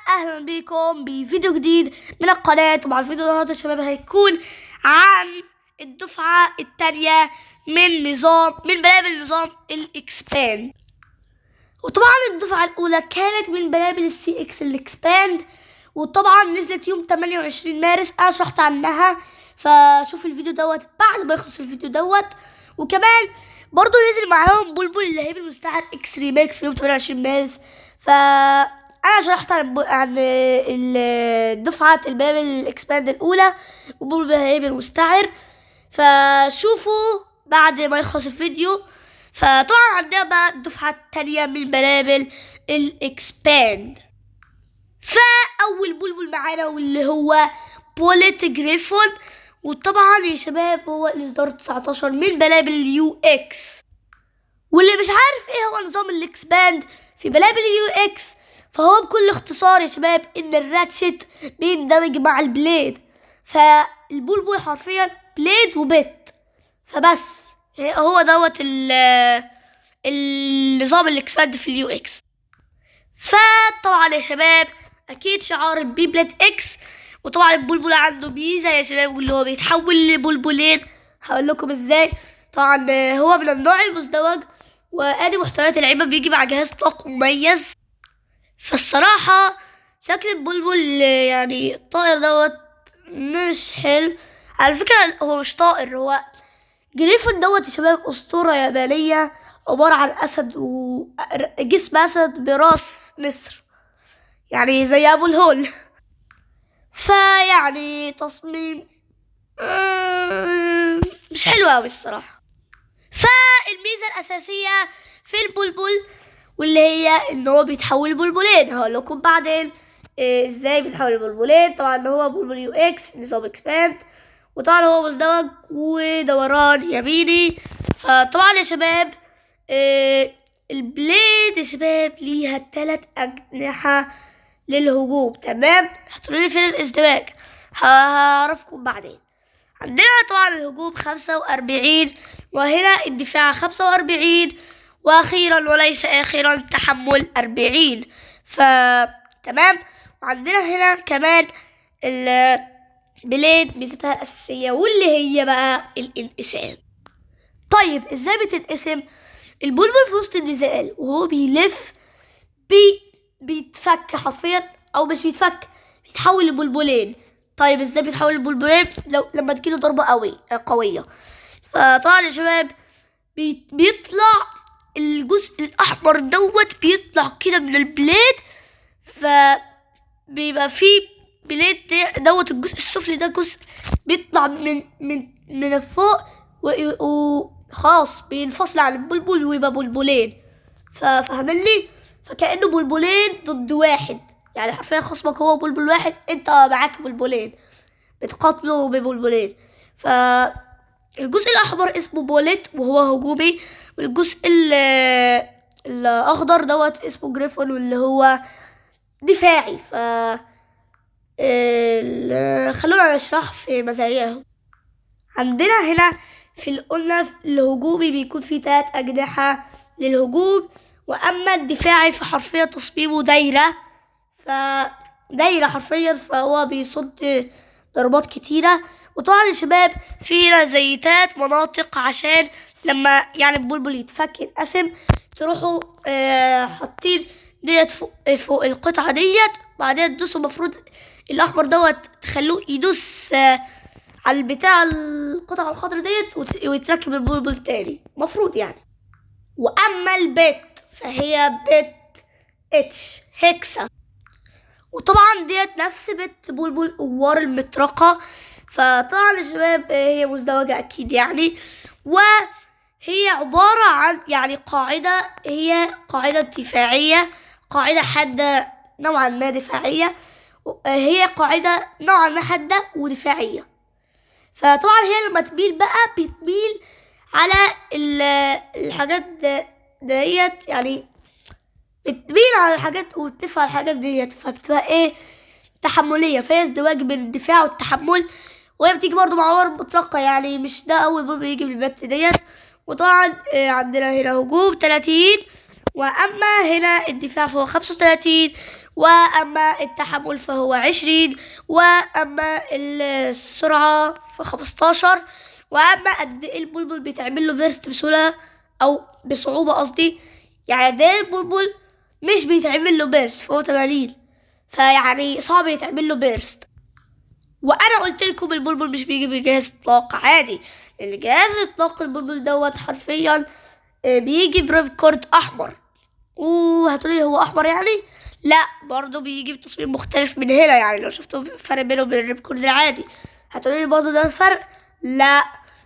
اهلا بكم بفيديو جديد من القناة. طبعا الفيديو النهارده يا شباب هيكون عن الدفعة التانية من بلابل نظام الاكسباند. وطبعا الدفعة الاولى كانت من بلابل السي اكس الاكسباند، وطبعا نزلت يوم 28 مارس. انا شرحت عنها، فشوف الفيديو دوت بعد ما يخلص الفيديو دوت. وكمان برضو نزل معاهم بلبل اللهيب المستعار اكس ريميك في يوم 28 مارس. انا شرحت عن الدفعة البلابل الاكسباند الاولى وبلبل اللهيب المستعار، فشوفوا بعد ما يخلص الفيديو. فطبعا عندنا بقى الدفعة التانية من بلابل الاكسباند. فأول بلبل معانا واللي هو بوليت جريفون، وطبعا يا شباب هو الإصدار 19 من بلابل اليو اكس. واللي مش عارف ايه هو نظام الاكسباند في بلابل اليو اكس، فهو بكل اختصار يا شباب ان الراتشت بيندمج مع البليد، فالبلبل حرفيا بليد وبت. فبس هو دوت النظام الاكسباند في اليو اكس. فطبعا يا شباب اكيد شعار البي بلاد اكس. وطبعا البلبل عنده ميزه يا شباب، واللي هو بيتحول لبلبلين. هقول لكم ازاي. طبعا هو من النوع المزدوج، وادي محتويات اللعيبه بيجي مع جهاز طاقه مميز. فالصراحه شكل البلبل يعني الطائر دوت مش حلو على فكره. هو مش طائر، هو جريفون دوت يا شباب اسطوره يابانيه عباره عن اسد وجسم اسد براس نسر، يعني زي ابو الهول. فيعني تصميم مش حلو اوي الصراحه. فالميزه الاساسيه في البلبل واللي هي ان هو بيتحول لبلبلين. هقول لكم بعدين ازاي بيتحول لبلبلين. طبعا هو بلبل يو اكس نظام اكسباند، وطبعا هو مزدوج ودوران يميني. طبعا يا شباب البليد يا شباب ليها 3 أجنحة للهجوم. تمام، هتقولولي فين الازدواج؟ هعرفكم بعدين. عندنا طبعا الهجوم 45، وهنا الدفاع 45، واخيرا وليس اخيرا تحمل 40. تمام. وعندنا هنا كمان البليد ميزتها الاساسيه واللي هي بقى الانقسام. طيب ازاي بتنقسم؟ البلبل في وسط النزال وهو بيلف بيتفك حرفيا، او مش بيتفك، بيتحول لبلبلين. طيب ازاي بيتحول لبلبلين؟ لما تجيله ضربه قويه. فطبعا يا شباب بيطلع الجزء الاحمر دوت، بيطلع كده من البليد. فبيبقى فيه بليد دوت الجزء السفلي ده جزء بيطلع من فوق، وخلاص بينفصل عن البلبل ويبقى بلبلين. فاهمني؟ فكأنه بلبلين ضد واحد، يعني حرفيا خصمك هو بلبل واحد، انت معاك بلبلين بتقاتلوا ببلبلين. فالجزء الاحمر اسمه بوليت وهو هجومي، والجزء الاخضر دوت اسمه جريفون واللي هو دفاعي. خلونا نشرح في مزاياهم. عندنا هنا قلنا الهجومي بيكون فيه 3 أجنحة للهجوم، وأما الدفاعي فحرفيا تصميمه دايرة، دايرة حرفيا، فهو بيصد ضربات كتيرة. وطبعا يا شباب في هنا زي 3 مناطق عشان لما يعني البلبل يتفك ينقسم، تروحوا حاطين ديت فوق القطعة ديت، بعدين تدوسوا المفروض الأحمر دوت تخلوه يدوس على البتاع القطعة الخضراء ديت ويتركب البلبل تاني مفروض يعني. واما البت فهي بت اتش هيكسا، وطبعا ديت نفس بت بلبل قوار المطرقة. فطبعا يا شباب هي مزدوجة اكيد يعني، وهي عبارة عن يعني قاعدة، هي قاعدة دفاعية، قاعدة حادة نوعا ما دفاعية، هي قاعدة نوعا ما حادة ودفاعية. فطبعا هي لما تميل بقى بتميل على الحاجات ديت، يعني بتميل على الحاجات وبتدفع الحاجات ديت، فبتبقى ايه تحملية. فهي ازدواج بين الدفاع والتحمل، وهي بتيجي برضو مع عمر مطلقة، يعني مش ده أول بلبل يجي بالبت ديت. وطبعا عندنا هنا هجوم 30، وأما هنا الدفاع فهو 35، وأما التحمل فهو 20، وأما السرعة ف15، وأما قد إيه البلبل بيتعمل له بيرست بسهولة أو بصعوبة قصدي، يعني ده البلبل مش بيتعمل له بيرست فهو 80، فيعني صعب يتعمل له بيرست. وانا قلت لكم البلبل مش بيجي بجهاز اطلاق عادي، لان جهاز اطلاق البلبل دوت حرفيا بيجي بريب كورد احمر. وهتقولي هو احمر يعني؟ لا، برضه بيجي بتصميم مختلف من هنا، يعني لو شفتوا فرق بينه وبين الريب كورد العادي هتقولي برضه ده الفرق. لا،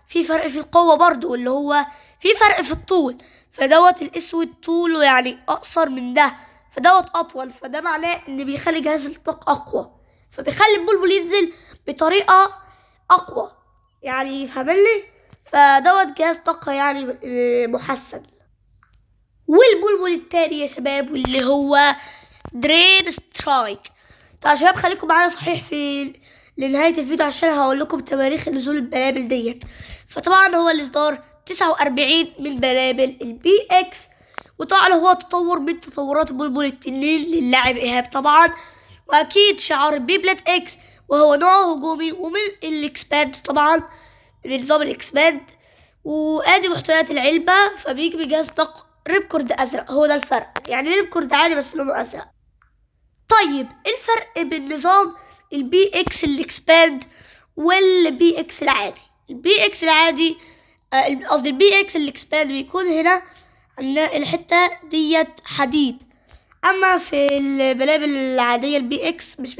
في فرق في القوة برضه، اللي هو في فرق في الطول، فدوت الاسود طوله يعني اقصر من ده، فدوت اطول، فده معناه ان بيخلي جهاز الاطلاق اقوى، فبيخلي البلبل ينزل بطريقة اقوى، يعني فاهمني؟ فدوت جهاز طاقة يعني محسن. والبلبل التاني يا شباب واللي هو درين سترايك. طبعا يا شباب خليكم معانا صحيح في لنهاية الفيديو عشان هقول لكم تواريخ نزول البلابل ديت. فطبعا هو الإصدار 49 من بلابل البي اكس، وطبعا هو تطور من تطورات بلبل التنين للاعب إيهاب طبعا، وأكيد شعار البي بلاد اكس وهو نوع هجومي، ومن الاكسباند طبعا من نظام الاكسباند. وادي محتويات العلبة، فبيجي بجهاز طاقة ريب كورد ازرق، هو ده الفرق، يعني ريب كورد عادي بس لونه ازرق. طيب ايه الفرق بين نظام البي اكس الاكسباند والبي اكس العادي؟ البي اكس العادي قصدي البي اكس الاكسباند بيكون هنا عندنا الحته ديت حديد، اما في البلابل العاديه البي اكس مش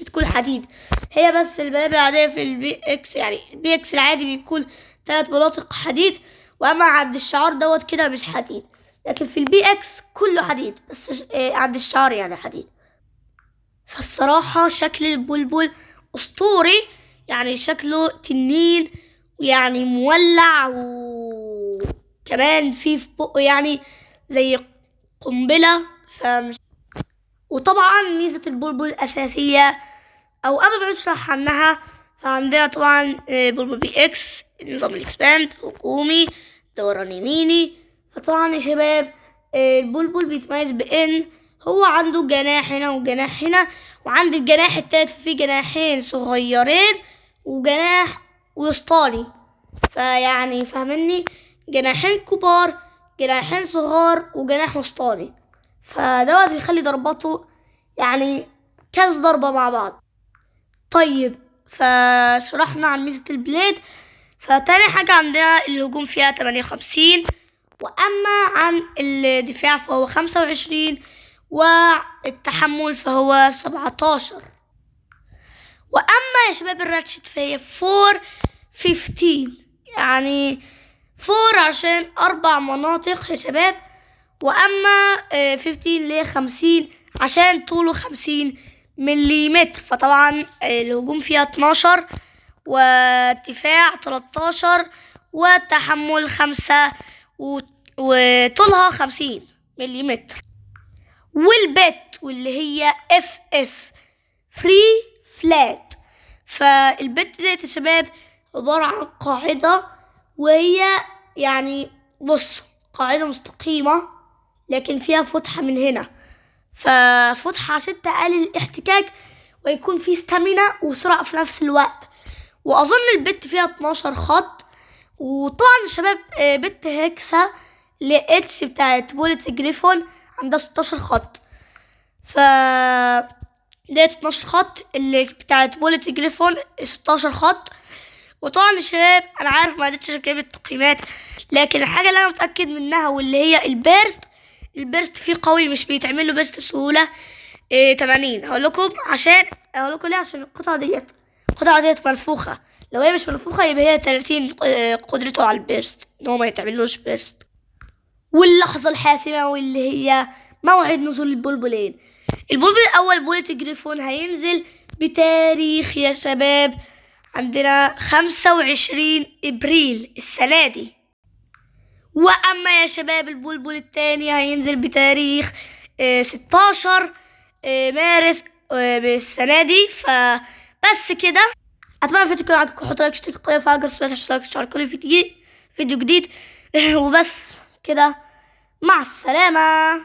بتكون حديد، هي بس البلابل العاديه في البي اكس، يعني البي اكس العادي بيكون 3 مناطق حديد، واما عند الشعار دوت كده مش حديد، لكن في البي اكس كله حديد بس عند الشعار يعني حديد. فالصراحة شكل البلبل أسطوري، يعني شكله تنين ويعني مولع، وكمان في بقه يعني زي قنبلة. وطبعا ميزة البلبل الأساسية أو قبل ما نشرح عنها، فعندنا طبعا بلبل بي اكس نظام الاكسباند هجومي دوران يميني. فطبعا يا شباب البلبل بيتميز بإن هو عنده جناح هنا وجناح هنا، وعند الجناح التالت في جناحين صغيرين وجناح وسطاني، فيعني فاهمني؟ جناحين كبار جناحين صغار وجناح وسطاني، فدوت بيخلي ضرباته يعني كذا ضربة مع بعض. طيب فشرحنا عن ميزة البليد، فتاني حاجة عندنا الهجوم فيها 58، وأما عن الدفاع فهو 25، والتحمل فهو 17. وأما يا شباب الراتشت فهي 415، يعني 4 عشان 4 مناطق يا شباب، وأما 15 اللي هي 50 عشان طوله 50 مليمتر. فطبعا الهجوم فيها 12 والدفاع 13 والتحمل 5 وطولها 50 مليمتر. والبت واللي هي اف فري فلات، فالبت ديت يا شباب عبارة عن قاعدة، وهي يعني بص قاعدة مستقيمة لكن فيها فتحة من هنا، ففتحة عشان تقلل الاحتكاك ويكون في ستامينا وسرعة في نفس الوقت. وأظن البت فيها 12 خط. وطبعا الشباب بت هيكسا لاتش بتاعت بولت جريفون عندها 16 خط، ف ديت 12 خط، اللي بتاعت بولت جريفون 16 خط. وطبعا الشباب انا عارف ما قدرتش اجيب التقييمات، لكن الحاجه اللي انا متاكد منها واللي هي البيرست فيه قوي، مش بيتعمل له بيرست بسهوله 80. هقول لكم ليه، عشان القطعه ديت منفوخه، لو هي مش منفوخه يبقى هي 30 قدرته على البيرست ان هو ما يتعملوش بيرست. واللحظه الحاسمه واللي هي موعد نزول البلبلين. البلبل الاول بولت جريفون هينزل بتاريخ يا شباب عندنا 25 ابريل السنه دي. واما يا شباب البلبل التاني هينزل بتاريخ 16 مارس بالسنه دي. فبس كده، اتمنى الفيديو يكون عجبكم، حطوا لايك اشتركوا في القناه وفعلوا الجرس عشان كل فيديو جديد وبس كده، مع السلامه.